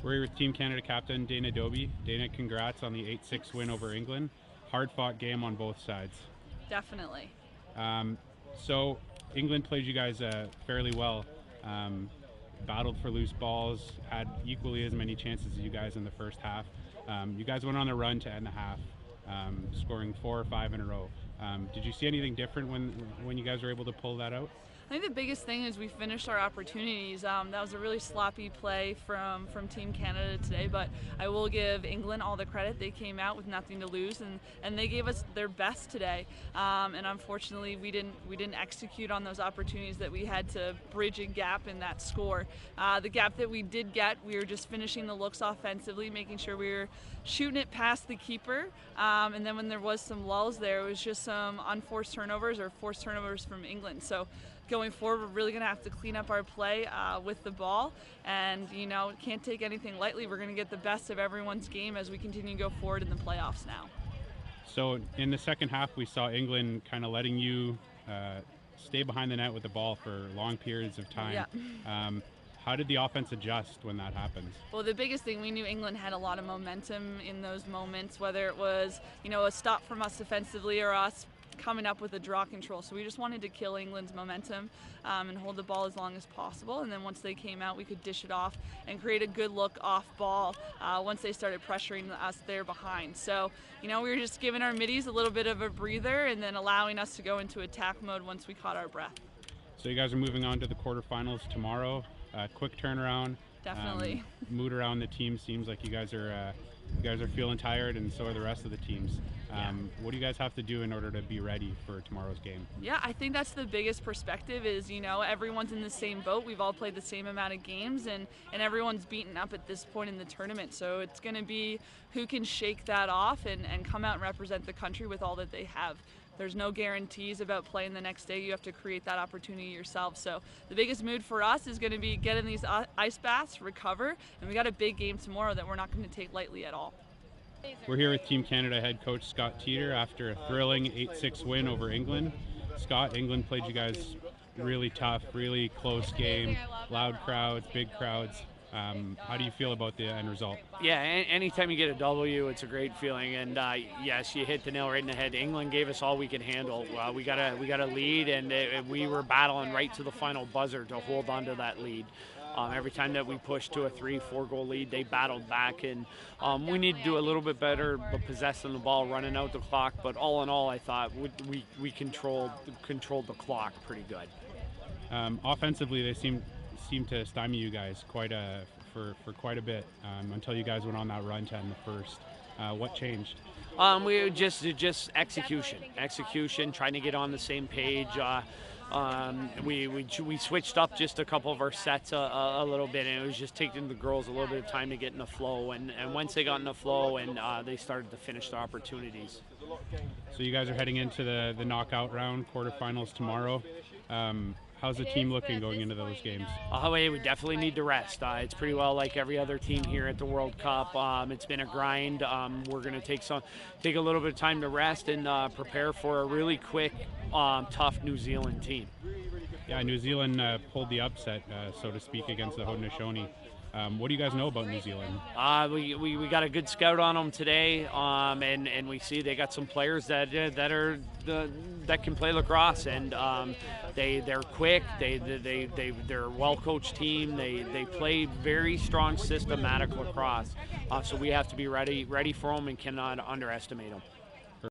We're here with Team Canada captain Dana Dobbie. Dana, congrats on the 8-6 win over England. Hard-fought game on both sides. Definitely. So England played you guys fairly well. Battled for loose balls, had equally as many chances as you guys in the first half. You guys went on a run to end the half, scoring 4 or 5 in a row. Did you see anything different when you guys were able to pull that out? I think the biggest thing is we finished our opportunities. That was a really sloppy play from Team Canada today, but I will give England all the credit. They came out with nothing to lose, and they gave us their best today. And unfortunately, we didn't execute on those opportunities that we had to bridge a gap in that score. The gap that we did get, we were just finishing the looks offensively, making sure we were shooting it past the keeper. And then when there was some lulls there, it was just some unforced turnovers or forced turnovers from England. So going forward, we're really going to have to clean up our play with the ball, and can't take anything lightly. We're going to get the best of everyone's game as we continue to go forward in the playoffs now. So in the second half, we saw England kind of letting you stay behind the net with the ball for long periods of time. Yeah. How did the offense adjust when that happens? Well, the biggest thing, we knew England had a lot of momentum in those moments, whether it was a stop from us defensively or us coming up with a draw control. So we just wanted to kill England's momentum and hold the ball as long as possible. And then once they came out, we could dish it off and create a good look off ball once they started pressuring us there behind. So, we were just giving our middies a little bit of a breather and then allowing us to go into attack mode once we caught our breath. So you guys are moving on to the quarterfinals tomorrow. Quick turnaround. Definitely. Mood around the team seems like you guys are feeling tired, and so are the rest of the teams. What do you guys have to do in order to be ready for tomorrow's game? Yeah, I think that's the biggest perspective is, everyone's in the same boat. We've all played the same amount of games, and everyone's beaten up at this point in the tournament. So it's going to be who can shake that off and come out and represent the country with all that they have. There's no guarantees about playing the next day. You have to create that opportunity yourself. So the biggest mood for us is going to be get in these ice baths, recover, and we got a big game tomorrow that we're not going to take lightly at all. We're here with Team Canada head coach Scott Teeter after a thrilling 8-6 win over England. Scott, England played you guys really tough, really close game, loud crowds, big crowds. How do you feel about the end result? Yeah, anytime you get a W, it's a great feeling. And yes, you hit the nail right in the head. England gave us all we could handle. We got a lead, and we were battling right to the final buzzer to hold on to that lead. Every time that we pushed to a 3-4 goal lead, they battled back, and we need to do a little bit better possessing the ball, running out the clock. But all in all, I thought we controlled the clock pretty good. Offensively, they seem to stymie you guys for quite a bit until you guys went on that run to end the first. What changed? We just execution, trying to get on the same page. We switched up just a couple of our sets a little bit, and it was just taking the girls a little bit of time to get in the flow. And once they got in the flow, and they started to finish their opportunities. So you guys are heading into the knockout round, quarterfinals tomorrow. How's the team looking going into those games? We definitely need to rest. It's pretty well like every other team here at the World Cup. It's been a grind. We're going to take a little bit of time to rest and prepare for a really quick, tough New Zealand team. Yeah, New Zealand pulled the upset, so to speak, against the Haudenosaunee. What do you guys know about New Zealand? We got a good scout on them today, and we see they got some players that can play lacrosse, and they're quick. They're a well-coached team. They play very strong, systematic lacrosse. So we have to be ready for them and cannot underestimate them.